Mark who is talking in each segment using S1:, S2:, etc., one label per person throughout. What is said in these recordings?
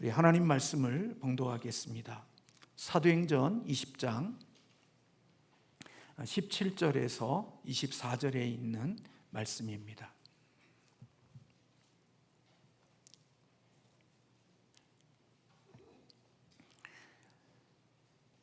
S1: 우리 하나님 말씀을 봉독하겠습니다. 사도행전 20장 17절에서 24절에 있는 말씀입니다.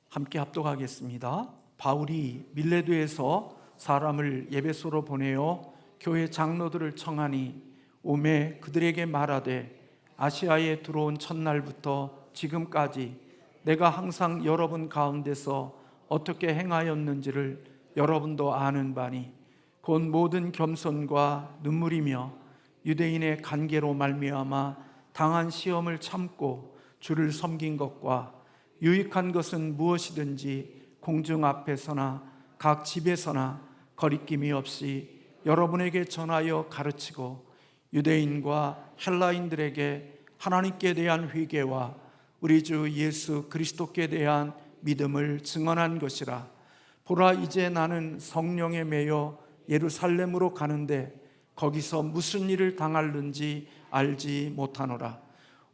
S1: 함께 합독하겠습니다. 바울이 밀레도에서 사람을 에베소로 보내어 교회 장로들을 청하니 오매 그들에게 말하되 아시아에 들어온 첫날부터 지금까지 내가 항상 여러분 가운데서 어떻게 행하였는지를 여러분도 아는 바니 곧 모든 겸손과 눈물이며 유대인의 관계로 말미암아 당한 시험을 참고 주를 섬긴 것과 유익한 것은 무엇이든지 공중 앞에서나 각 집에서나 거리낌이 없이 여러분에게 전하여 가르치고 유대인과 헬라인들에게 하나님께 대한 회개와 우리 주 예수 그리스도께 대한 믿음을 증언한 것이라. 보라, 이제 나는 성령에 매여 예루살렘으로 가는데 거기서 무슨 일을 당할는지 알지 못하노라.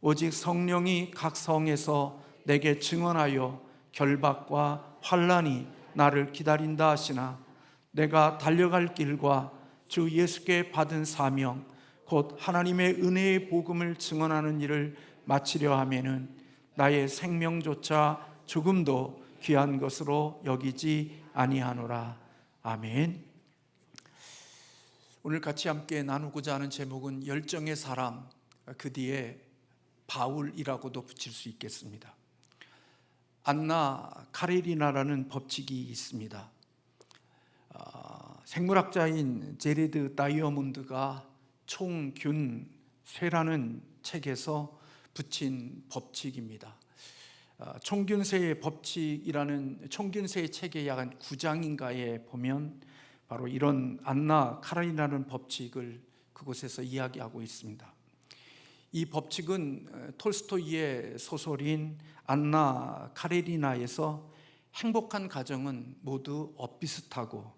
S1: 오직 성령이 각 성에서 내게 증언하여 결박과 환난이 나를 기다린다 하시나 내가 달려갈 길과 주 예수께 받은 사명 곧 하나님의 은혜의 복음을 증언하는 일을 마치려 하면은 나의 생명조차 조금도 귀한 것으로 여기지 아니하노라. 아멘. 오늘 같이 함께 나누고자 하는 제목은 열정의 사람, 그 뒤에 바울이라고도 붙일 수 있겠습니다. 안나 카레리나라는 법칙이 있습니다. 생물학자인 제레드 다이어몬드가 총균세라는 책에서 붙인 법칙입니다. 총균세의 법칙이라는 총균세의 책의 약 한 9장인가에 보면 바로 이런 안나 카레리나라는 법칙을 그곳에서 이야기하고 있습니다. 이 법칙은 톨스토이의 소설인 안나 카레리나에서 행복한 가정은 모두 엇비슷하고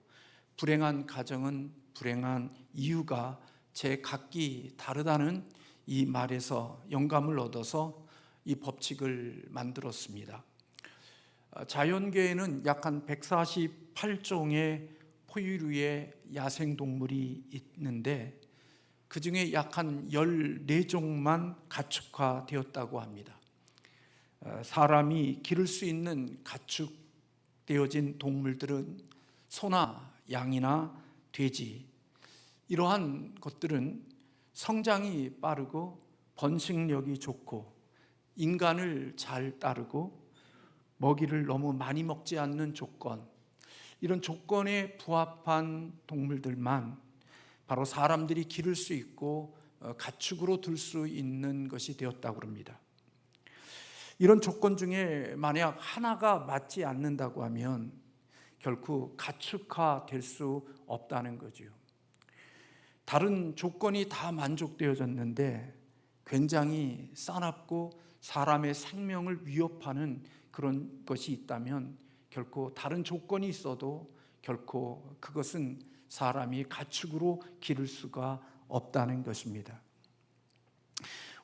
S1: 불행한 가정은 불행한 이유가 제각기 다르다는 이 말에서 영감을 얻어서 이 법칙을 만들었습니다. 자연계에는 약 한 148종의 포유류의 야생동물이 있는데 그 중에 약 한 14종만 가축화되었다고 합니다. 사람이 기를 수 있는 가축되어진 동물들은 소나 양이나 돼지, 이러한 것들은 성장이 빠르고 번식력이 좋고 인간을 잘 따르고 먹이를 너무 많이 먹지 않는 조건, 이런 조건에 부합한 동물들만 바로 사람들이 기를 수 있고 가축으로 둘 수 있는 것이 되었다고 합니다. 이런 조건 중에 만약 하나가 맞지 않는다고 하면 결코 가축화될 수 없다는 거죠. 다른 조건이 다 만족되어졌는데 굉장히 싸납고 사람의 생명을 위협하는 그런 것이 있다면 결코 다른 조건이 있어도 결코 그것은 사람이 가축으로 기를 수가 없다는 것입니다.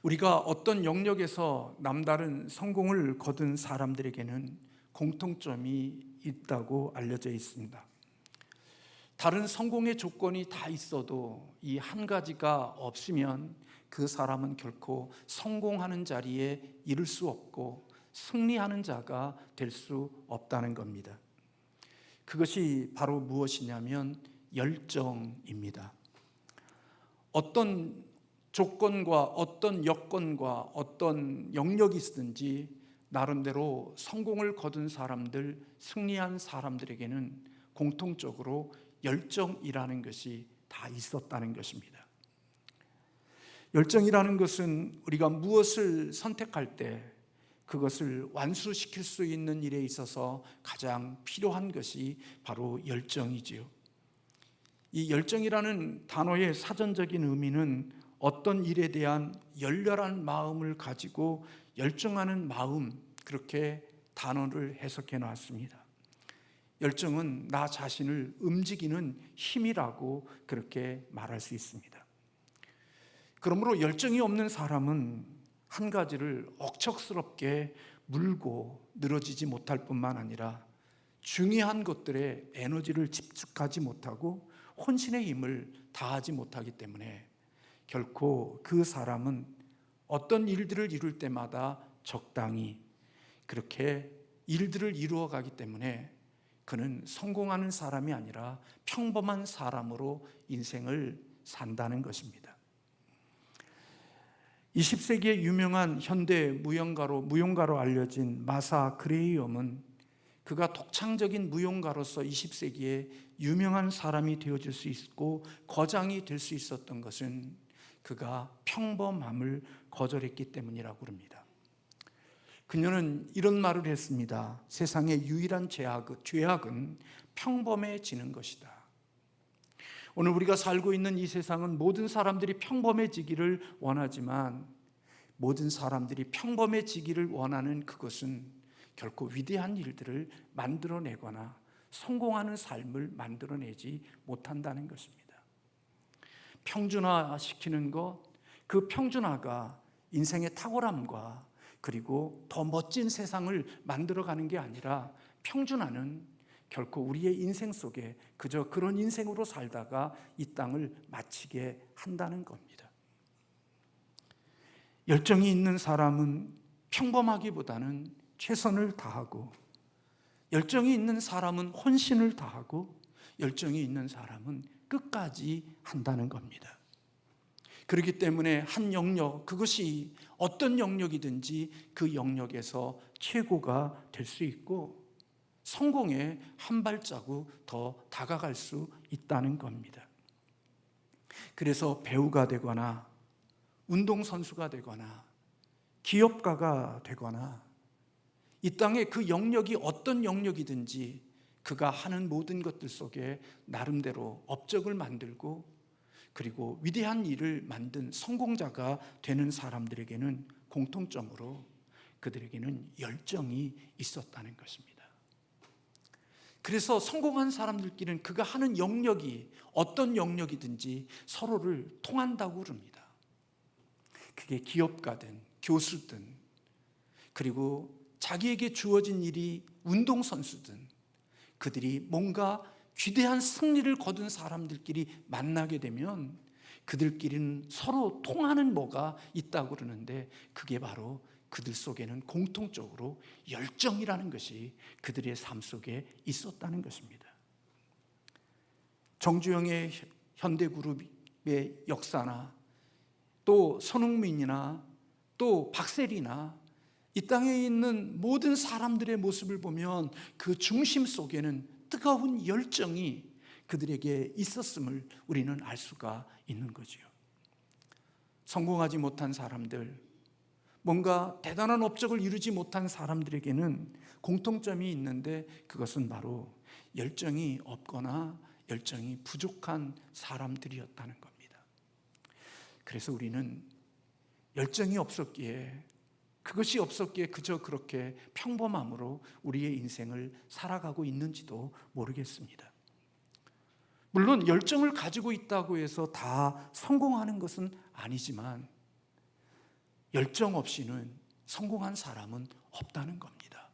S1: 우리가 어떤 영역에서 남다른 성공을 거둔 사람들에게는 공통점이 있다고 알려져 있습니다. 다른 성공의 조건이 다 있어도 이 한 가지가 없으면 그 사람은 결코 성공하는 자리에 이를 수 없고 승리하는 자가 될 수 없다는 겁니다. 그것이 바로 무엇이냐면 열정입니다. 어떤 조건과 어떤 여건과 어떤 영역이 있든지 나름대로 성공을 거둔 사람들, 승리한 사람들에게는 공통적으로 열정이라는 것이 다 있었다는 것입니다. 열정이라는 것은 우리가 무엇을 선택할 때 그것을 완수시킬 수 있는 일에 있어서 가장 필요한 것이 바로 열정이지요. 이 열정이라는 단어의 사전적인 의미는 어떤 일에 대한 열렬한 마음을 가지고 열정하는 마음, 그렇게 단어를 해석해 놨습니다. 열정은 나 자신을 움직이는 힘이라고 그렇게 말할 수 있습니다. 그러므로 열정이 없는 사람은 한 가지를 억척스럽게 물고 늘어지지 못할 뿐만 아니라 중요한 것들에 에너지를 집중하지 못하고 혼신의 힘을 다하지 못하기 때문에 결코 그 사람은 어떤 일들을 이룰 때마다 적당히 그렇게 일들을 이루어 가기 때문에 그는 성공하는 사람이 아니라 평범한 사람으로 인생을 산다는 것입니다. 20세기의 유명한 현대 무용가로 알려진 마사 그레이엄은 그가 독창적인 무용가로서 20세기에 유명한 사람이 되어질 수 있고 거장이 될 수 있었던 것은 그가 평범함을 거절했기 때문이라고 합니다. 그녀는 이런 말을 했습니다. 세상의 유일한 죄악은 평범해지는 것이다. 오늘 우리가 살고 있는 이 세상은 모든 사람들이 평범해지기를 원하지만 모든 사람들이 평범해지기를 원하는 그것은 결코 위대한 일들을 만들어내거나 성공하는 삶을 만들어내지 못한다는 것입니다. 평준화시키는 것, 그 평준화가 인생의 탁월함과 그리고 더 멋진 세상을 만들어가는 게 아니라 평준화는 결코 우리의 인생 속에 그저 그런 인생으로 살다가 이 땅을 마치게 한다는 겁니다. 열정이 있는 사람은 평범하기보다는 최선을 다하고, 열정이 있는 사람은 혼신을 다하고, 열정이 있는 사람은 끝까지 한다는 겁니다. 그렇기 때문에 한 영역, 그것이 어떤 영역이든지 그 영역에서 최고가 될 수 있고 성공에 한 발자국 더 다가갈 수 있다는 겁니다. 그래서 배우가 되거나 운동선수가 되거나 기업가가 되거나 이 땅의 그 영역이 어떤 영역이든지 그가 하는 모든 것들 속에 나름대로 업적을 만들고 그리고 위대한 일을 만든 성공자가 되는 사람들에게는 공통점으로 그들에게는 열정이 있었다는 것입니다. 그래서 성공한 사람들끼리는 그가 하는 영역이 어떤 영역이든지 서로를 통한다고 그럽니다. 그게 기업가든 교수든 그리고 자기에게 주어진 일이 운동선수든 그들이 뭔가 귀대한 승리를 거둔 사람들끼리 만나게 되면 그들끼리는 서로 통하는 뭐가 있다고 그러는데 그게 바로 그들 속에는 공통적으로 열정이라는 것이 그들의 삶 속에 있었다는 것입니다. 정주영의 현대그룹의 역사나 또 손흥민이나 또 박세리나 이 땅에 있는 모든 사람들의 모습을 보면 그 중심 속에는 뜨거운 열정이 그들에게 있었음을 우리는 알 수가 있는 거지요. 성공하지 못한 사람들, 뭔가 대단한 업적을 이루지 못한 사람들에게는 공통점이 있는데 그것은 바로 열정이 없거나 열정이 부족한 사람들이었다는 겁니다. 그래서 우리는 열정이 없었기에 그것이 없었기에 그저 그렇게 평범함으로 우리의 인생을 살아가고 있는지도 모르겠습니다. 물론 열정을 가지고 있다고 해서 다 성공하는 것은 아니지만 열정 없이는 성공한 사람은 없다는 겁니다.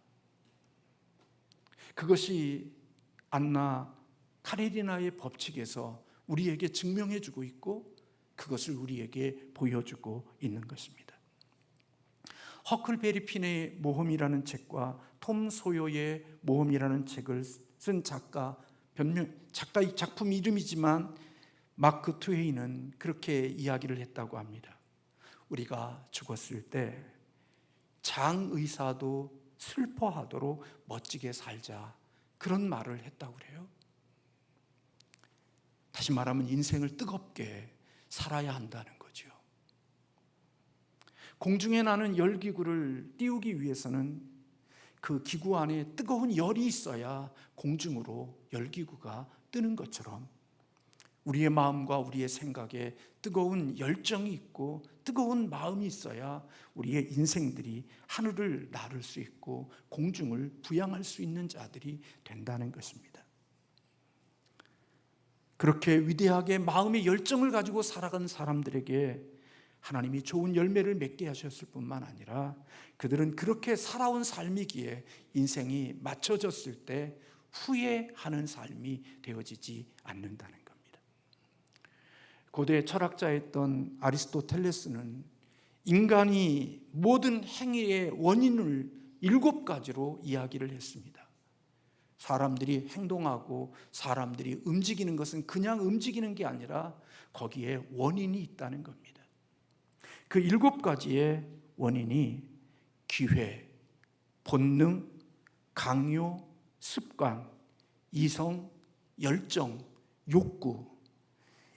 S1: 그것이 안나 카레리나의 법칙에서 우리에게 증명해주고 있고 그것을 우리에게 보여주고 있는 것입니다. 허클베리 핀의 모험이라는 책과 톰 소요의 모험이라는 책을 쓴 작가의 작품 이름이지만 마크 트웨이는 그렇게 이야기를 했다고 합니다. 우리가 죽었을 때 장의사도 슬퍼하도록 멋지게 살자, 그런 말을 했다고 그래요. 다시 말하면 인생을 뜨겁게 살아야 한다는 거죠. 공중에 나는 열기구를 띄우기 위해서는 그 기구 안에 뜨거운 열이 있어야 공중으로 열기구가 뜨는 것처럼 우리의 마음과 우리의 생각에 뜨거운 열정이 있고 뜨거운 마음이 있어야 우리의 인생들이 하늘을 나를 수 있고 공중을 부양할 수 있는 자들이 된다는 것입니다. 그렇게 위대하게 마음의 열정을 가지고 살아간 사람들에게 하나님이 좋은 열매를 맺게 하셨을 뿐만 아니라 그들은 그렇게 살아온 삶이기에 인생이 맞춰졌을 때 후회하는 삶이 되어지지 않는다는 겁니다. 고대 철학자였던 아리스토텔레스는 인간이 모든 행위의 원인을 7가지로 이야기를 했습니다. 사람들이 행동하고 사람들이 움직이는 것은 그냥 움직이는 게 아니라 거기에 원인이 있다는 겁니다. 그 7가지의 원인이 기회, 본능, 강요, 습관, 이성, 열정, 욕구,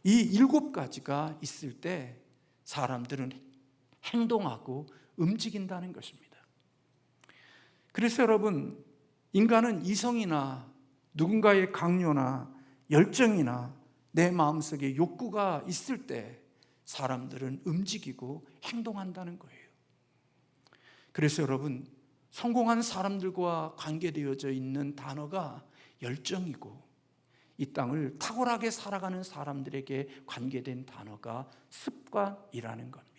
S1: 이 7가지가 있을 때 사람들은 행동하고 움직인다는 것입니다. 그래서 여러분, 인간은 이성이나 누군가의 강요나 열정이나 내 마음속에 욕구가 있을 때 사람들은 움직이고 행동한다는 거예요. 그래서 여러분, 성공한 사람들과 관계되어져 있는 단어가 열정이고, 이 땅을 탁월하게 살아가는 사람들에게 관계된 단어가 습관이라는 겁니다.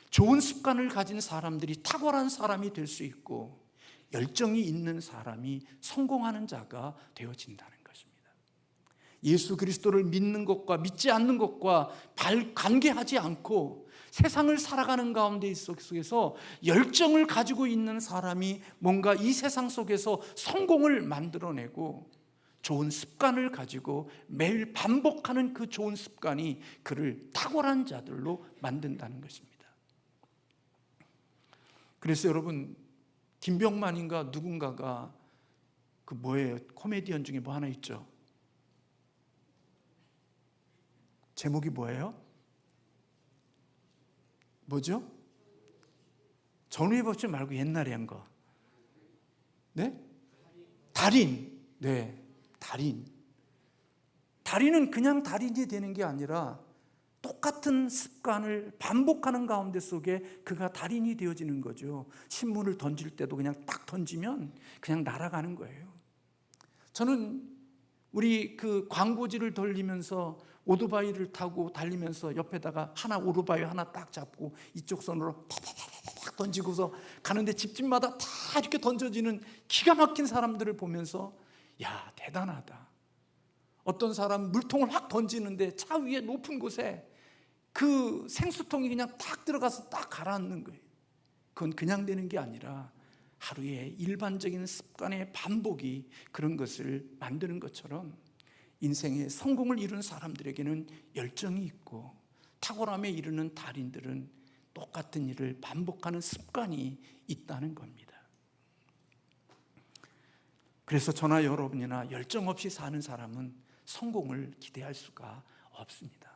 S1: 좋은 습관을 가진 사람들이 탁월한 사람이 될 수 있고, 열정이 있는 사람이 성공하는 자가 되어진다는 것입니다. 예수 그리스도를 믿는 것과 믿지 않는 것과 관계하지 않고 세상을 살아가는 가운데 속에서 열정을 가지고 있는 사람이 뭔가 이 세상 속에서 성공을 만들어내고, 좋은 습관을 가지고 매일 반복하는 그 좋은 습관이 그를 탁월한 자들로 만든다는 것입니다. 그래서 여러분, 김병만인가 누군가가 그 뭐예요? 코미디언 중에 뭐 하나 있죠? 제목이 뭐예요? 뭐죠? 전우회 법칙 말고 옛날에 한 거. 네? 달인. 네, 달인. 달인은 그냥 달인이 되는 게 아니라 똑같은 습관을 반복하는 가운데 속에 그가 달인이 되어지는 거죠. 신문을 던질 때도 그냥 딱 던지면 그냥 날아가는 거예요. 저는 우리 그 광고지를 돌리면서 오토바이를 타고 달리면서 옆에다가 오토바이 하나 딱 잡고 이쪽 손으로 팍팍팍 던지고서 가는데 집집마다 다 이렇게 던져지는 기가 막힌 사람들을 보면서, 야, 대단하다. 어떤 사람 물통을 확 던지는데 차 위에 높은 곳에 그 생수통이 그냥 딱 들어가서 딱 가라앉는 거예요. 그건 그냥 되는 게 아니라 하루의 일반적인 습관의 반복이 그런 것을 만드는 것처럼, 인생의 성공을 이룬 사람들에게는 열정이 있고 탁월함에 이르는 달인들은 똑같은 일을 반복하는 습관이 있다는 겁니다. 그래서 저나 여러분이나 열정 없이 사는 사람은 성공을 기대할 수가 없습니다.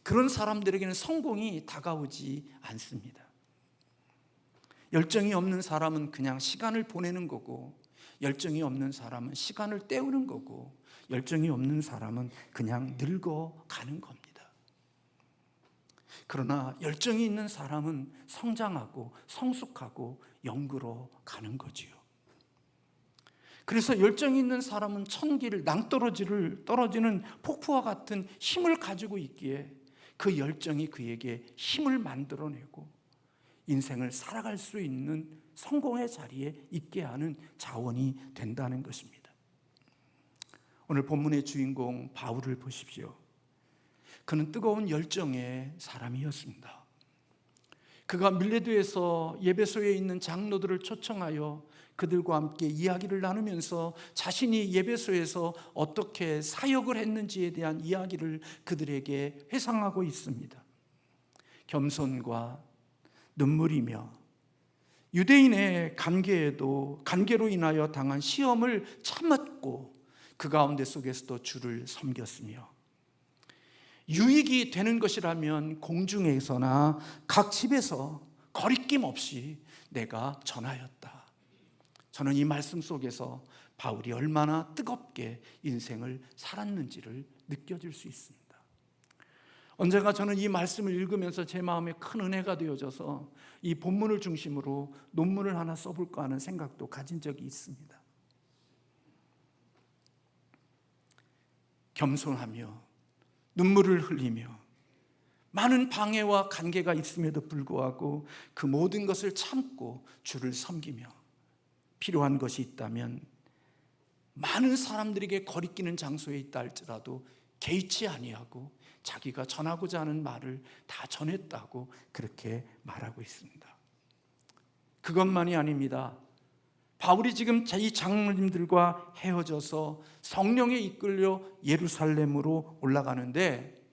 S1: 그런 사람들에게는 성공이 다가오지 않습니다. 열정이 없는 사람은 그냥 시간을 보내는 거고, 열정이 없는 사람은 시간을 때우는 거고, 열정이 없는 사람은 그냥 늙어가는 겁니다. 그러나 열정이 있는 사람은 성장하고 성숙하고 영구로 가는 거지요. 그래서 열정이 있는 사람은 천기를 낭떠러지를 떨어지는 폭포와 같은 힘을 가지고 있기에 그 열정이 그에게 힘을 만들어내고 인생을 살아갈 수 있는 성공의 자리에 있게 하는 자원이 된다는 것입니다. 오늘 본문의 주인공 바울을 보십시오. 그는 뜨거운 열정의 사람이었습니다. 그가 밀레도에서 예배소에 있는 장로들을 초청하여 그들과 함께 이야기를 나누면서 자신이 예배소에서 어떻게 사역을 했는지에 대한 이야기를 그들에게 회상하고 있습니다. 겸손과 눈물이며 유대인의 관계로 인하여 당한 시험을 참았고 그 가운데 속에서도 주를 섬겼으며, 유익이 되는 것이라면 공중에서나 각 집에서 거리낌 없이 내가 전하였다. 저는 이 말씀 속에서 바울이 얼마나 뜨겁게 인생을 살았는지를 느껴질 수 있습니다. 언젠가 저는 이 말씀을 읽으면서 제 마음에 큰 은혜가 되어져서 이 본문을 중심으로 논문을 하나 써볼까 하는 생각도 가진 적이 있습니다. 겸손하며 눈물을 흘리며 많은 방해와 관계가 있음에도 불구하고 그 모든 것을 참고 주를 섬기며 필요한 것이 있다면 많은 사람들에게 거리끼는 장소에 있다 할지라도 개의치 아니하고 자기가 전하고자 하는 말을 다 전했다고 그렇게 말하고 있습니다. 그것만이 아닙니다. 바울이 지금 이 장로님들과 헤어져서 성령에 이끌려 예루살렘으로 올라가는데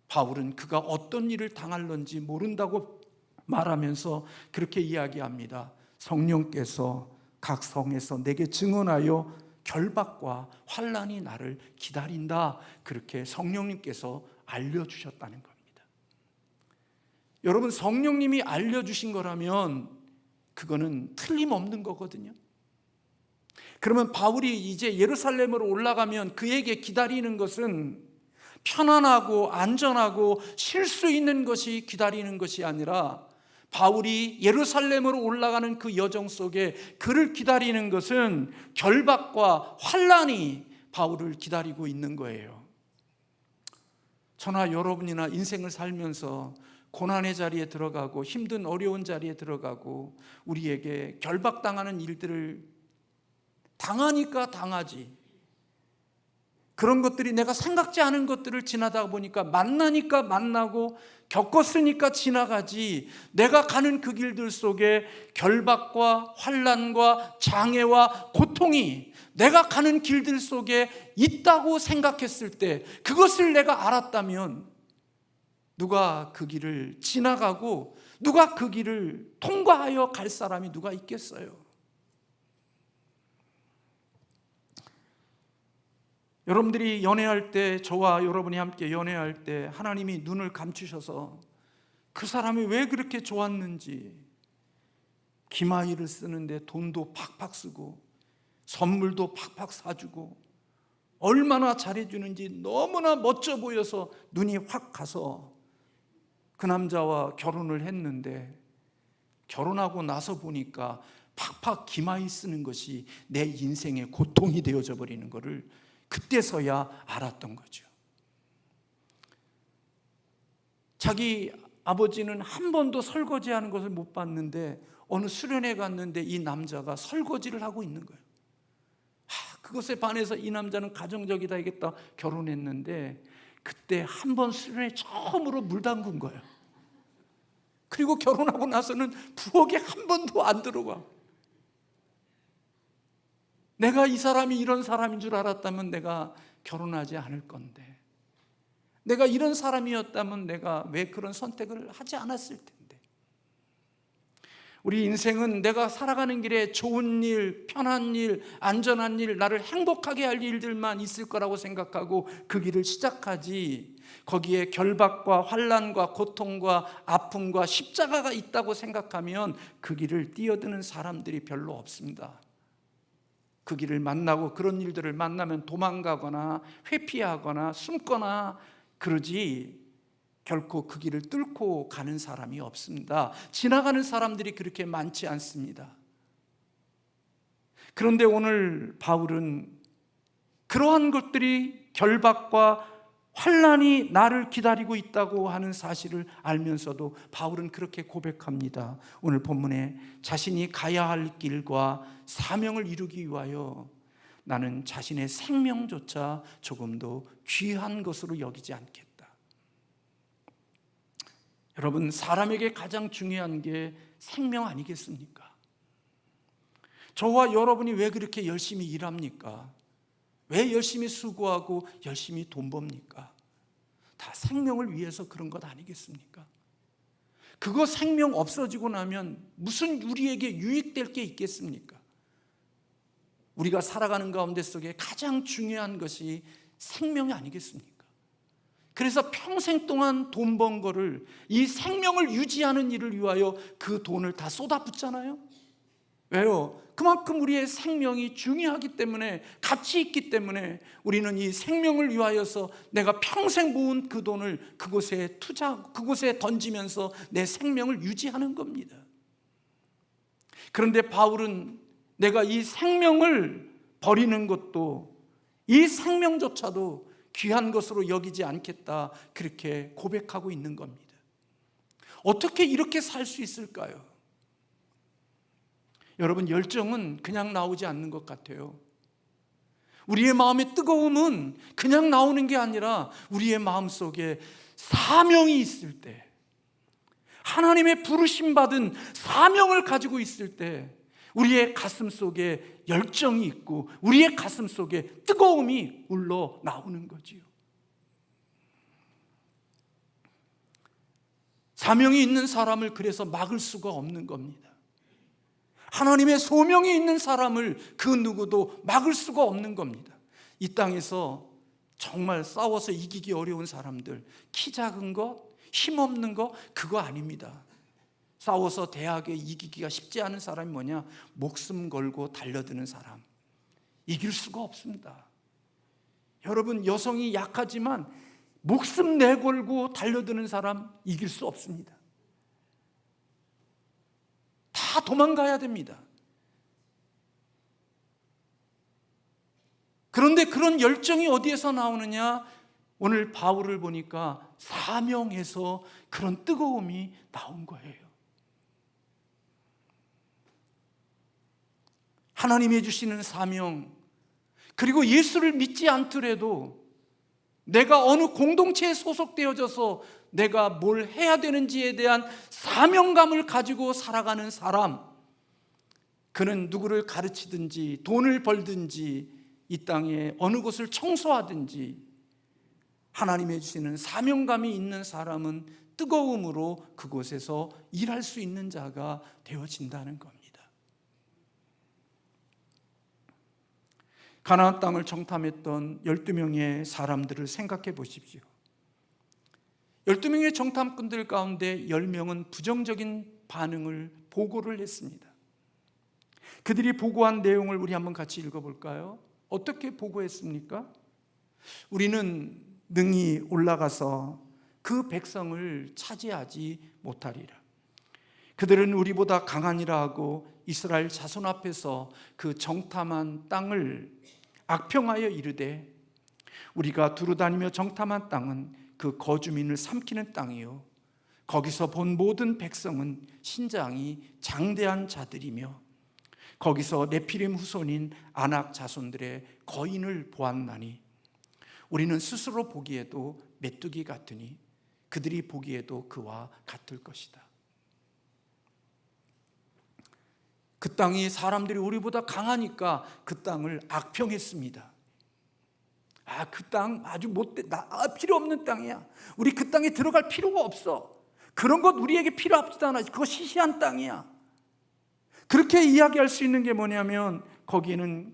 S1: 바울은 그가 어떤 일을 당할는지 모른다고 말하면서 그렇게 이야기합니다. 성령께서 각 성에서 내게 증언하여 결박과 환난이 나를 기다린다, 그렇게 성령님께서 알려주셨다는 겁니다. 여러분, 성령님이 알려주신 거라면 그거는 틀림없는 거거든요. 그러면 바울이 이제 예루살렘으로 올라가면 그에게 기다리는 것은 편안하고 안전하고 쉴 수 있는 것이 기다리는 것이 아니라 바울이 예루살렘으로 올라가는 그 여정 속에 그를 기다리는 것은 결박과 환난이 바울을 기다리고 있는 거예요. 저나 여러분이나 인생을 살면서 고난의 자리에 들어가고 힘든 어려운 자리에 들어가고 우리에게 결박당하는 일들을 당하니까 당하지, 그런 것들이 내가 생각지 않은 것들을 지나다 보니까 만나니까 만나고 겪었으니까 지나가지, 내가 가는 그 길들 속에 결박과 환난과 장애와 고통이 내가 가는 길들 속에 있다고 생각했을 때, 그것을 내가 알았다면 누가 그 길을 지나가고 누가 그 길을 통과하여 갈 사람이 누가 있겠어요? 여러분들이 연애할 때, 저와 여러분이 함께 연애할 때 하나님이 눈을 감추셔서 그 사람이 왜 그렇게 좋았는지, 기마이를 쓰는데 돈도 팍팍 쓰고 선물도 팍팍 사주고 얼마나 잘해주는지 너무나 멋져 보여서 눈이 확 가서 그 남자와 결혼을 했는데, 결혼하고 나서 보니까 팍팍 기마이 쓰는 것이 내 인생의 고통이 되어져 버리는 것을 그때서야 알았던 거죠. 자기 아버지는 한 번도 설거지하는 것을 못 봤는데 어느 수련회 갔는데 이 남자가 설거지를 하고 있는 거예요. 그것에 반해서 이 남자는 가정적이다 하겠다 결혼했는데, 그때 한 번 수련회 처음으로 물 담근 거예요. 그리고 결혼하고 나서는 부엌에 한 번도 안 들어가. 내가 이 사람이 이런 사람인 줄 알았다면 내가 결혼하지 않을 건데, 내가 이런 사람이었다면 내가 왜 그런 선택을 하지 않았을 텐데. 우리 인생은 내가 살아가는 길에 좋은 일, 편한 일, 안전한 일, 나를 행복하게 할 일들만 있을 거라고 생각하고 그 길을 시작하지, 거기에 결박과 환난과 고통과 아픔과 십자가가 있다고 생각하면 그 길을 뛰어드는 사람들이 별로 없습니다. 그 길을 만나고 그런 일들을 만나면 도망가거나 회피하거나 숨거나 그러지, 결코 그 길을 뚫고 가는 사람이 없습니다. 지나가는 사람들이 그렇게 많지 않습니다. 그런데 오늘 바울은 그러한 것들이, 결박과 환난이 나를 기다리고 있다고 하는 사실을 알면서도 바울은 그렇게 고백합니다. 오늘 본문에 자신이 가야 할 길과 사명을 이루기 위하여 나는 자신의 생명조차 조금도 귀한 것으로 여기지 않겠다. 여러분, 사람에게 가장 중요한 게 생명 아니겠습니까? 저와 여러분이 왜 그렇게 열심히 일합니까? 왜 열심히 수고하고 열심히 돈 법니까? 다 생명을 위해서 그런 것 아니겠습니까? 그거 생명 없어지고 나면 무슨 우리에게 유익될 게 있겠습니까? 우리가 살아가는 가운데 속에 가장 중요한 것이 생명이 아니겠습니까? 그래서 평생 동안 돈 번 거를, 이 생명을 유지하는 일을 위하여 그 돈을 다 쏟아붓잖아요. 왜요? 그만큼 우리의 생명이 중요하기 때문에, 가치 있기 때문에 우리는 이 생명을 위하여서 내가 평생 모은 그 돈을 그곳에 그곳에 던지면서 내 생명을 유지하는 겁니다. 그런데 바울은 내가 이 생명을 버리는 것도, 이 생명조차도 귀한 것으로 여기지 않겠다, 그렇게 고백하고 있는 겁니다. 어떻게 이렇게 살 수 있을까요? 여러분, 열정은 그냥 나오지 않는 것 같아요. 우리의 마음의 뜨거움은 그냥 나오는 게 아니라 우리의 마음속에 사명이 있을 때, 하나님의 부르심 받은 사명을 가지고 있을 때 우리의 가슴 속에 열정이 있고 우리의 가슴 속에 뜨거움이 울러 나오는 거지요. 사명이 있는 사람을 그래서 막을 수가 없는 겁니다. 하나님의 소명이 있는 사람을 그 누구도 막을 수가 없는 겁니다. 이 땅에서 정말 싸워서 이기기 어려운 사람들, 키 작은 거, 힘없는 거, 그거 아닙니다. 싸워서 대학에 이기기가 쉽지 않은 사람이 뭐냐? 목숨 걸고 달려드는 사람. 이길 수가 없습니다. 여러분, 여성이 약하지만 목숨 내걸고 달려드는 사람 이길 수 없습니다. 다 도망가야 됩니다. 그런데 그런 열정이 어디에서 나오느냐? 오늘 바울을 보니까 사명에서 그런 뜨거움이 나온 거예요. 하나님이 주시는 사명, 그리고 예수를 믿지 않더라도 내가 어느 공동체에 소속되어져서 내가 뭘 해야 되는지에 대한 사명감을 가지고 살아가는 사람, 그는 누구를 가르치든지 돈을 벌든지 이 땅에 어느 곳을 청소하든지 하나님이 주시는 사명감이 있는 사람은 뜨거움으로 그곳에서 일할 수 있는 자가 되어진다는 겁니다. 가나안 땅을 정탐했던 12명의 사람들을 생각해 보십시오. 12명의 정탐꾼들 가운데 10명은 부정적인 반응을 보고를 했습니다. 그들이 보고한 내용을 우리 한번 같이 읽어볼까요? 어떻게 보고했습니까? 우리는 능히 올라가서 그 백성을 차지하지 못하리라. 그들은 우리보다 강하니라 하고 이스라엘 자손 앞에서 그 정탐한 땅을 악평하여 이르되, 우리가 두루다니며 정탐한 땅은 그 거주민을 삼키는 땅이요 거기서 본 모든 백성은 신장이 장대한 자들이며 거기서 네피림 후손인 아낙 자손들의 거인을 보았나니 우리는 스스로 보기에도 메뚜기 같으니 그들이 보기에도 그와 같을 것이다. 그 땅이 사람들이 우리보다 강하니까 그 땅을 악평했습니다. 그 땅 아주 필요 없는 땅이야. 우리 그 땅에 들어갈 필요가 없어. 그런 것 우리에게 필요 없지도 않아. 그거 시시한 땅이야. 그렇게 이야기할 수 있는 게 뭐냐면 거기는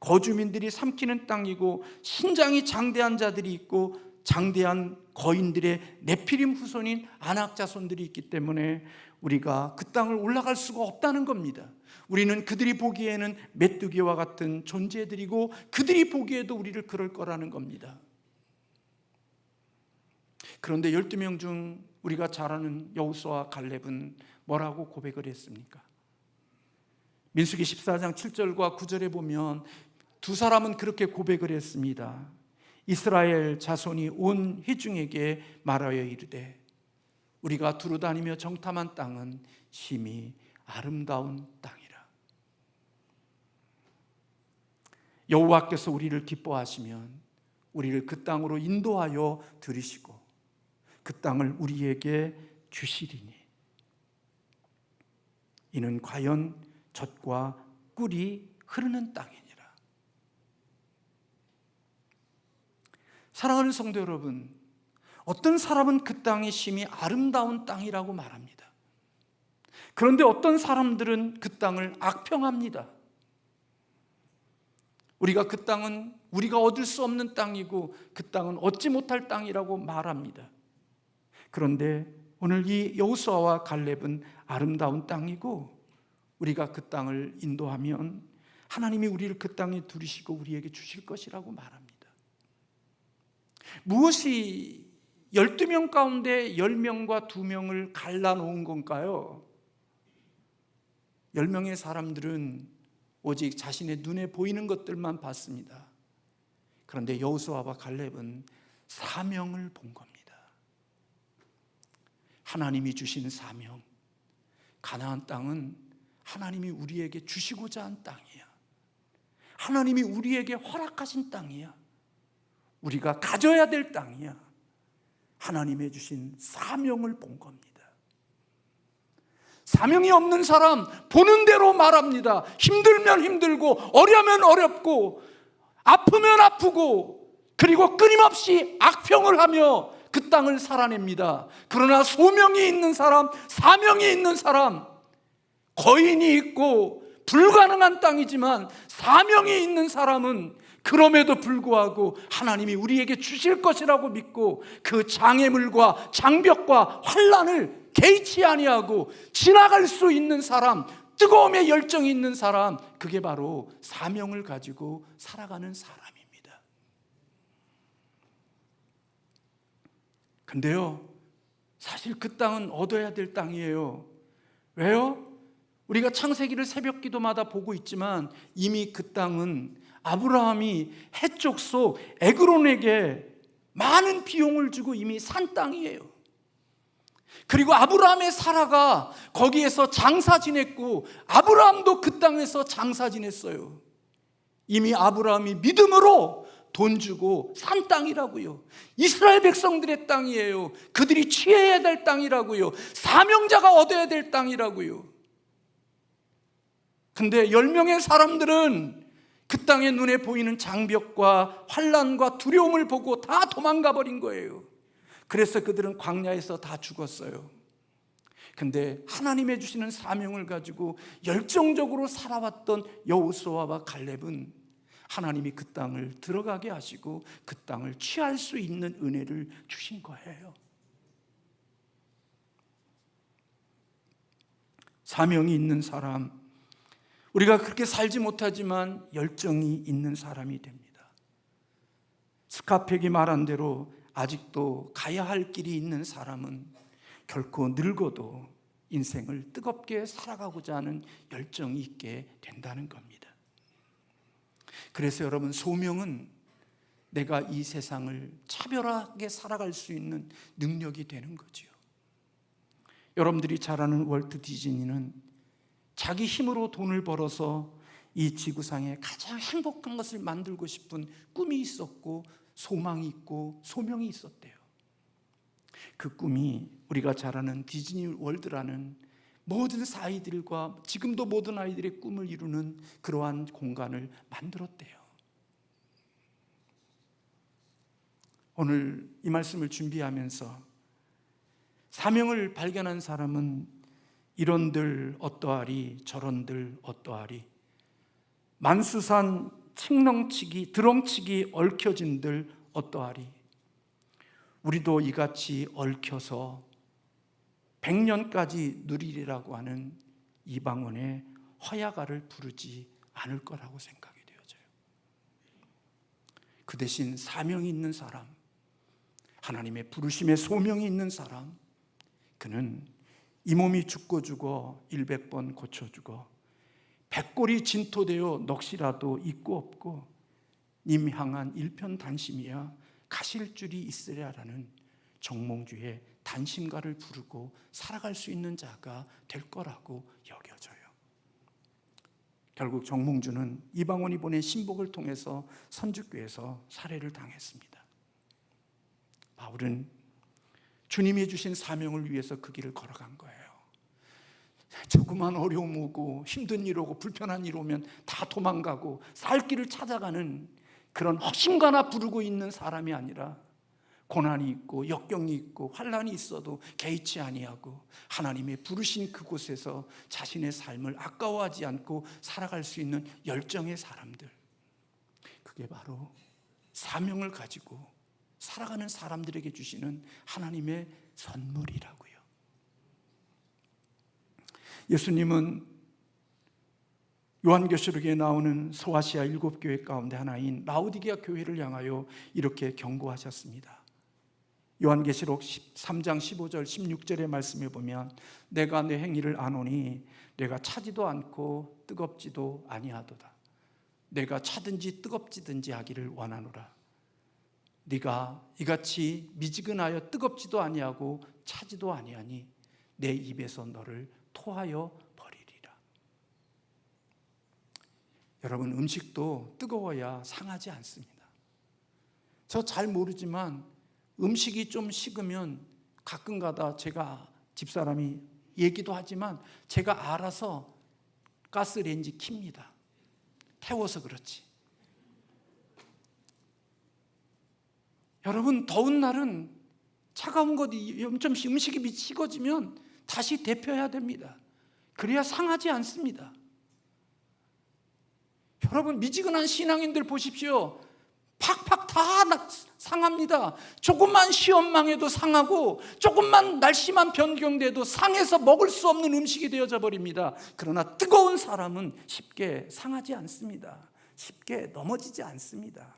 S1: 거주민들이 삼키는 땅이고 신장이 장대한 자들이 있고 장대한 거인들의 네피림 후손인 아낙 자손들이 있기 때문에 우리가 그 땅을 올라갈 수가 없다는 겁니다. 우리는 그들이 보기에는 메뚜기와 같은 존재들이고 그들이 보기에도 우리를 그럴 거라는 겁니다. 그런데 12명 중 우리가 잘 아는 여호수아와 갈렙은 뭐라고 고백을 했습니까? 민수기 14장 7절과 9절에 보면 두 사람은 그렇게 고백을 했습니다. 이스라엘 자손이 온 회중에게 말하여 이르되 우리가 두루다니며 정탐한 땅은 심히 아름다운 땅이라. 여호와께서 우리를 기뻐하시면 우리를 그 땅으로 인도하여 들이시고 그 땅을 우리에게 주시리니 이는 과연 젖과 꿀이 흐르는 땅이니라. 사랑하는 성도 여러분, 어떤 사람은 그 땅이 심히 아름다운 땅이라고 말합니다. 그런데 어떤 사람들은 그 땅을 악평합니다. 우리가 그 땅은 우리가 얻을 수 없는 땅이고 그 땅은 얻지 못할 땅이라고 말합니다. 그런데 오늘 이 여호수아와 갈렙은 아름다운 땅이고 우리가 그 땅을 인도하면 하나님이 우리를 그 땅에 두르시고 우리에게 주실 것이라고 말합니다. 무엇이 12명 가운데 10명과 2명을 갈라놓은 건가요? 10명의 사람들은 오직 자신의 눈에 보이는 것들만 봤습니다. 그런데 여호수아와 갈렙은 사명을 본 겁니다. 하나님이 주신 사명, 가나안 땅은 하나님이 우리에게 주시고자 한 땅이야. 하나님이 우리에게 허락하신 땅이야. 우리가 가져야 될 땅이야. 하나님의 주신 사명을 본 겁니다. 사명이 없는 사람 보는 대로 말합니다. 힘들면 힘들고 어려면 어렵고 아프면 아프고 그리고 끊임없이 악평을 하며 그 땅을 살아냅니다. 그러나 소명이 있는 사람, 사명이 있는 사람, 거인이 있고 불가능한 땅이지만 사명이 있는 사람은 그럼에도 불구하고 하나님이 우리에게 주실 것이라고 믿고 그 장애물과 장벽과 환난을 개의치 아니하고 지나갈 수 있는 사람, 뜨거움에 열정이 있는 사람, 그게 바로 사명을 가지고 살아가는 사람입니다. 근데요, 사실 그 땅은 얻어야 될 땅이에요. 왜요? 우리가 창세기를 새벽 기도마다 보고 있지만 이미 그 땅은 아브라함이 해쪽 속 에그론에게 많은 비용을 주고 이미 산 땅이에요. 그리고 아브라함의 사라가 거기에서 장사 지냈고 아브라함도 그 땅에서 장사 지냈어요. 이미 아브라함이 믿음으로 돈 주고 산 땅이라고요. 이스라엘 백성들의 땅이에요. 그들이 취해야 될 땅이라고요. 사명자가 얻어야 될 땅이라고요. 근데 10명의 사람들은 그 땅의 눈에 보이는 장벽과 환난과 두려움을 보고 다 도망가 버린 거예요. 그래서 그들은 광야에서 다 죽었어요. 근데 하나님의 주시는 사명을 가지고 열정적으로 살아왔던 여호수아와 갈렙은 하나님이 그 땅을 들어가게 하시고 그 땅을 취할 수 있는 은혜를 주신 거예요. 사명이 있는 사람, 우리가 그렇게 살지 못하지만 열정이 있는 사람이 됩니다. 스카펙이 말한 대로 아직도 가야 할 길이 있는 사람은 결코 늙어도 인생을 뜨겁게 살아가고자 하는 열정이 있게 된다는 겁니다. 그래서 여러분, 소명은 내가 이 세상을 차별하게 살아갈 수 있는 능력이 되는 거지요. 여러분들이 잘 아는 월트 디즈니는 자기 힘으로 돈을 벌어서 이 지구상에 가장 행복한 것을 만들고 싶은 꿈이 있었고 소망이 있고 소명이 있었대요. 그 꿈이 우리가 잘 아는 디즈니 월드라는 모든 아이들과 지금도 모든 아이들의 꿈을 이루는 그러한 공간을 만들었대요. 오늘 이 말씀을 준비하면서 사명을 발견한 사람은 이런들 어떠하리 저런들 어떠하리 만수산 칡렁치기 드렁치기 얽혀진들 어떠하리 우리도 이같이 얽혀서 100년까지 누리리라고 하는 이방원의 허야가를 부르지 않을 거라고 생각이 되어져요. 그 대신 사명이 있는 사람, 하나님의 부르심의 소명이 있는 사람, 그는 이 몸이 죽고 죽어 100번 고쳐 죽어 100골이 진토되어 넋이라도 있고 없고 님 향한 일편단심이야 가실 줄이 있으랴라는 정몽주의 단심가를 부르고 살아갈 수 있는 자가 될 거라고 여겨져요. 결국 정몽주는 이방원이 보낸 신복을 통해서 선주교에서 살해를 당했습니다. 바울은 주님이 주신 사명을 위해서 그 길을 걸어간 거예요. 조그만 어려움 오고 힘든 일 오고 불편한 일 오면 다 도망가고 살 길을 찾아가는 그런 허심가나 부르고 있는 사람이 아니라 고난이 있고 역경이 있고 환난이 있어도 개의치 아니하고 하나님의 부르신 그곳에서 자신의 삶을 아까워하지 않고 살아갈 수 있는 열정의 사람들, 그게 바로 사명을 가지고 살아가는 사람들에게 주시는 하나님의 선물이라고요. 예수님은 요한계시록에 나오는 소아시아 7교회 가운데 하나인 라오디게아 교회를 향하여 이렇게 경고하셨습니다. 요한계시록 3장 15절 16절의 말씀에 보면 내가 내 행위를 아노니 내가 차지도 않고 뜨겁지도 아니하도다. 내가 차든지 뜨겁지든지 하기를 원하노라. 네가 이같이 미지근하여 뜨겁지도 아니하고 차지도 아니하니 내 입에서 너를 토하여 버리리라. 여러분, 음식도 뜨거워야 상하지 않습니다. 저 잘 모르지만 음식이 좀 식으면 가끔가다 제가 집사람이 얘기도 하지만 제가 알아서 가스레인지 킵니다. 태워서 그렇지. 여러분, 더운 날은 차가운 것이 좀 음식이 식어지면 다시 데펴야 됩니다. 그래야 상하지 않습니다. 여러분, 미지근한 신앙인들 보십시오. 팍팍 다 상합니다. 조금만 시험 망해도 상하고 조금만 날씨만 변경돼도 상해서 먹을 수 없는 음식이 되어져 버립니다. 그러나 뜨거운 사람은 쉽게 상하지 않습니다. 쉽게 넘어지지 않습니다.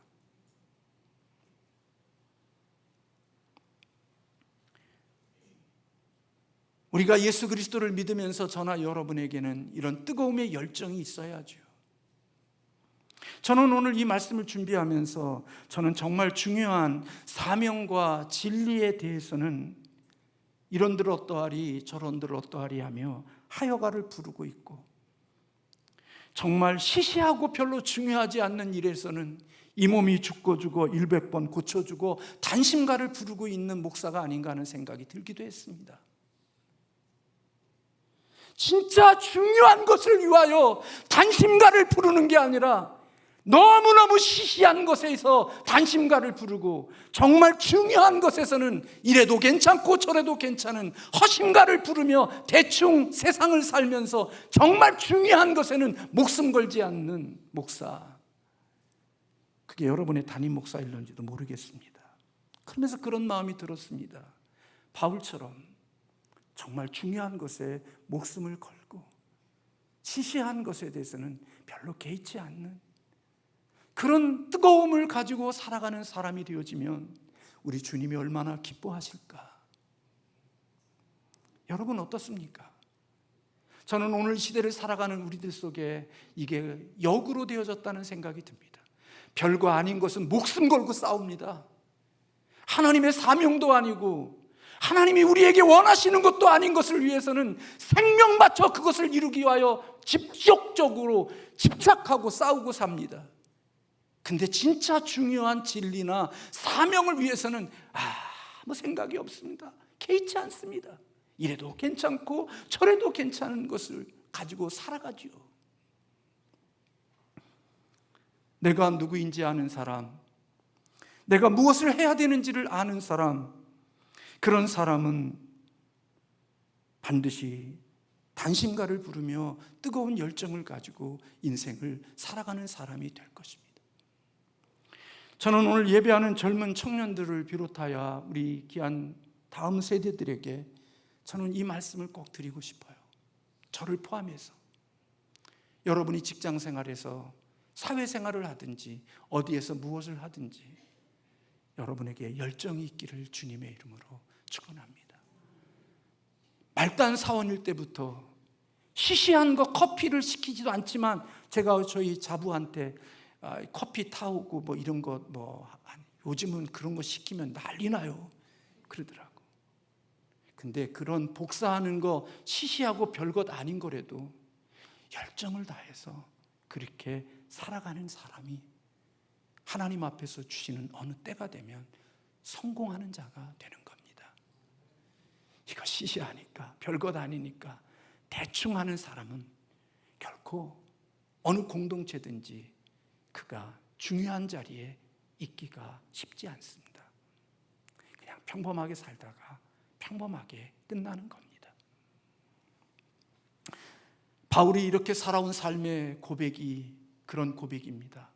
S1: 우리가 예수 그리스도를 믿으면서 저나 여러분에게는 이런 뜨거움의 열정이 있어야죠. 저는 오늘 이 말씀을 준비하면서 저는 정말 중요한 사명과 진리에 대해서는 이런들 어떠하리 저런들 어떠하리 하며 하여가를 부르고 있고, 정말 시시하고 별로 중요하지 않는 일에서는 이 몸이 죽고 100번 고쳐주고 단심가를 부르고 있는 목사가 아닌가 하는 생각이 들기도 했습니다. 진짜 중요한 것을 위하여 단심가를 부르는 게 아니라 너무너무 시시한 것에서 단심가를 부르고 정말 중요한 것에서는 이래도 괜찮고 저래도 괜찮은 허심가를 부르며 대충 세상을 살면서 정말 중요한 것에는 목숨 걸지 않는 목사, 그게 여러분의 담임 목사일런지도 모르겠습니다. 그러면서 그런 마음이 들었습니다. 바울처럼 정말 중요한 것에 목숨을 걸고 시시한 것에 대해서는 별로 개의치 않는 그런 뜨거움을 가지고 살아가는 사람이 되어지면 우리 주님이 얼마나 기뻐하실까. 여러분 어떻습니까? 저는 오늘 시대를 살아가는 우리들 속에 이게 역으로 되어졌다는 생각이 듭니다. 별거 아닌 것은 목숨 걸고 싸웁니다. 하나님의 사명도 아니고 하나님이 우리에게 원하시는 것도 아닌 것을 위해서는 생명 바쳐 그것을 이루기 위하여 집중적으로 집착하고 싸우고 삽니다. 근데 진짜 중요한 진리나 사명을 위해서는 아무 생각이 없습니다. 개의치 않습니다. 이래도 괜찮고 저래도 괜찮은 것을 가지고 살아가지요. 내가 누구인지 아는 사람, 내가 무엇을 해야 되는지를 아는 사람, 그런 사람은 반드시 단심가를 부르며 뜨거운 열정을 가지고 인생을 살아가는 사람이 될 것입니다. 저는 오늘 예배하는 젊은 청년들을 비롯하여 우리 귀한 다음 세대들에게 저는 이 말씀을 꼭 드리고 싶어요. 저를 포함해서 여러분이 직장생활에서 사회생활을 하든지 어디에서 무엇을 하든지 여러분에게 열정이 있기를 주님의 이름으로 축원합니다. 말단 사원일 때부터 시시한 거 커피를 시키지도 않지만 제가 저희 자부한테 커피 타오고 뭐 이런 거 요즘은 그런 거 시키면 난리 나요 그러더라고. 근데 그런 복사하는 거 시시하고 별것 아닌 거라도 열정을 다해서 그렇게 살아가는 사람이 하나님 앞에서 주시는 어느 때가 되면 성공하는 자가 되는 겁니다. 이거 시시하니까 별것 아니니까 대충 하는 사람은 결코 어느 공동체든지 그가 중요한 자리에 있기가 쉽지 않습니다. 그냥 평범하게 살다가 평범하게 끝나는 겁니다. 바울이 이렇게 살아온 삶의 고백이 그런 고백입니다.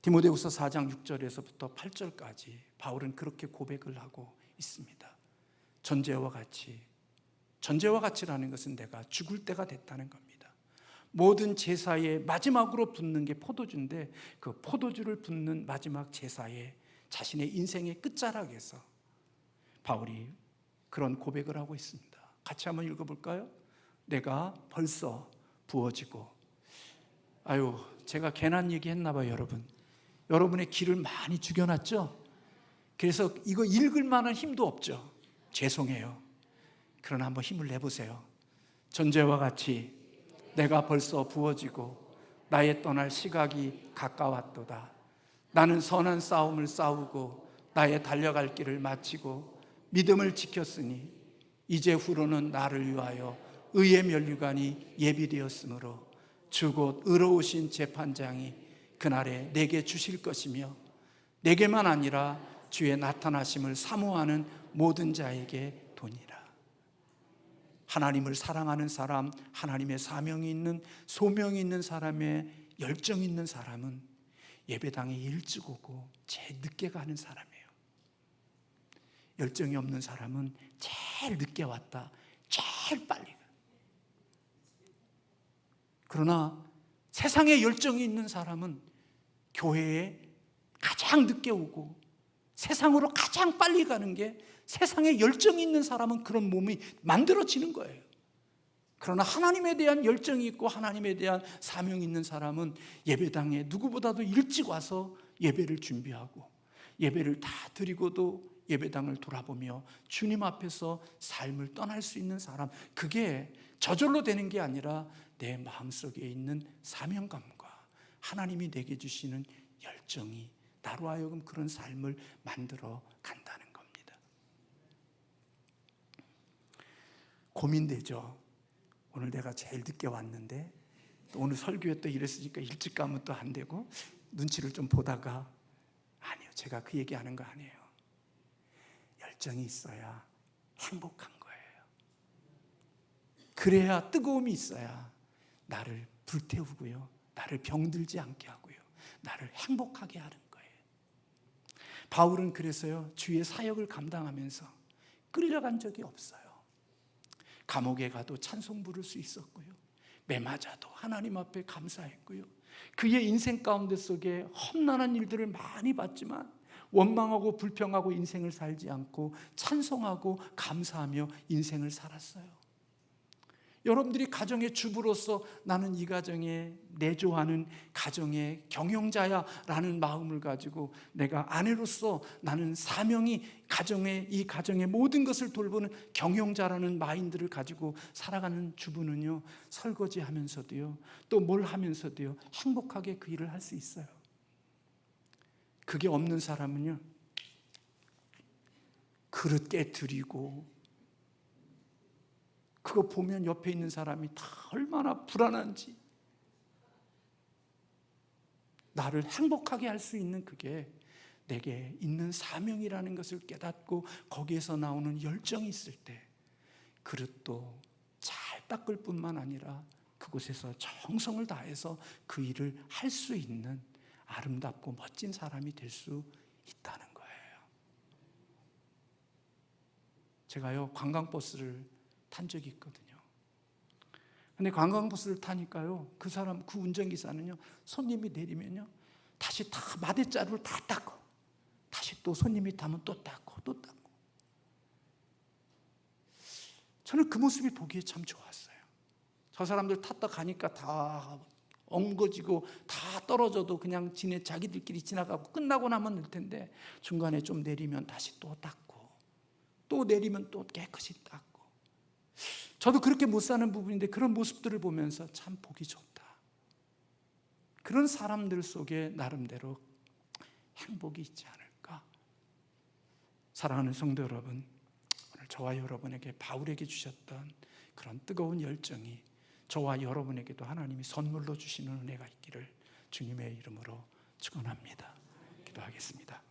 S1: 디모데후서 4장 6절에서부터 8절까지 바울은 그렇게 고백을 하고 있습니다. 전제와 같이라는 것은 내가 죽을 때가 됐다는 겁니다. 모든 제사에 마지막으로 붓는 게 포도주인데 그 포도주를 붓는 마지막 제사에 자신의 인생의 끝자락에서 바울이 그런 고백을 하고 있습니다. 같이 한번 읽어볼까요? 내가 벌써 부어지고, 제가 괜한 얘기 했나 봐요. 여러분의 기를 많이 죽여놨죠? 그래서 이거 읽을 만한 힘도 없죠. 죄송해요. 그러나 한번 힘을 내보세요. 전제와 같이 내가 벌써 부어지고 나의 떠날 시각이 가까웠도다. 나는 선한 싸움을 싸우고 나의 달려갈 길을 마치고 믿음을 지켰으니 이제 후로는 나를 위하여 의의 면류관이 예비되었으므로 주 곧 의로우신 재판장이 그날에 내게 주실 것이며 내게만 아니라 주의 나타나심을 사모하는 모든 자에게 도니라. 하나님을 사랑하는 사람, 하나님의 사명이 있는, 소명이 있는 사람의 열정 있는 사람은 예배당에 일찍 오고 제일 늦게 가는 사람이에요. 열정이 없는 사람은 제일 늦게 왔다 제일 빨리 가. 그러나 세상에 열정이 있는 사람은 교회에 가장 늦게 오고 세상으로 가장 빨리 가는 게, 세상에 열정이 있는 사람은 그런 몸이 만들어지는 거예요. 그러나 하나님에 대한 열정이 있고 하나님에 대한 사명이 있는 사람은 예배당에 누구보다도 일찍 와서 예배를 준비하고 예배를 다 드리고도 예배당을 돌아보며 주님 앞에서 삶을 떠날 수 있는 사람, 그게 저절로 되는 게 아니라 내 마음속에 있는 사명감과 하나님이 내게 주시는 열정이 나로 하여금 그런 삶을 만들어 간다는 겁니다. 고민되죠. 오늘 내가 제일 늦게 왔는데 또 오늘 설교에 또 이랬으니까 일찍 가면 또 안 되고 눈치를 좀 보다가, 아니요, 제가 그 얘기하는 거 아니에요. 열정이 있어야 행복한 거예요. 그래야 뜨거움이 있어야 나를 불태우고요, 나를 병들지 않게 하고요, 나를 행복하게 하는 거예요. 바울은 그래서요, 주의 사역을 감당하면서 끌려간 적이 없어요. 감옥에 가도 찬송 부를 수 있었고요, 매 맞아도 하나님 앞에 감사했고요, 그의 인생 가운데 속에 험난한 일들을 많이 봤지만 원망하고 불평하고 인생을 살지 않고 찬송하고 감사하며 인생을 살았어요. 여러분들이 가정의 주부로서 나는 이 가정에 내조하는 가정의 경영자야라는 마음을 가지고 내가 아내로서 나는 사명이 이 가정의 모든 것을 돌보는 경영자라는 마인드를 가지고 살아가는 주부는요, 설거지하면서도요, 또 뭘 하면서도요, 행복하게 그 일을 할 수 있어요. 그게 없는 사람은요, 그릇 깨트리고 그거 보면 옆에 있는 사람이 다 얼마나 불안한지, 나를 행복하게 할 수 있는 그게 내게 있는 사명이라는 것을 깨닫고 거기에서 나오는 열정이 있을 때 그릇도 잘 닦을 뿐만 아니라 그곳에서 정성을 다해서 그 일을 할 수 있는 아름답고 멋진 사람이 될 수 있다는 거예요. 제가요, 관광버스를 탄 적이 있거든요. 근데 관광버스를 타니까요, 그 운전기사는요, 손님이 내리면요, 다시 다 마대자루를 다 닦고, 다시 또 손님이 타면 또 닦고, 또 닦고. 저는 그 모습이 보기에 참 좋았어요. 저 사람들 탔다 가니까 다 엉거지고 다 떨어져도 그냥 자기들끼리 지나가고 끝나고 나면 될 텐데, 중간에 좀 내리면 다시 또 닦고, 또 내리면 또 깨끗이 닦고. 저도 그렇게 못 사는 부분인데 그런 모습들을 보면서 참 보기 좋다. 그런 사람들 속에 나름대로 행복이 있지 않을까. 사랑하는 성도 여러분, 오늘 저와 여러분에게 바울에게 주셨던 그런 뜨거운 열정이 저와 여러분에게도 하나님이 선물로 주시는 은혜가 있기를 주님의 이름으로 축원합니다. 기도하겠습니다.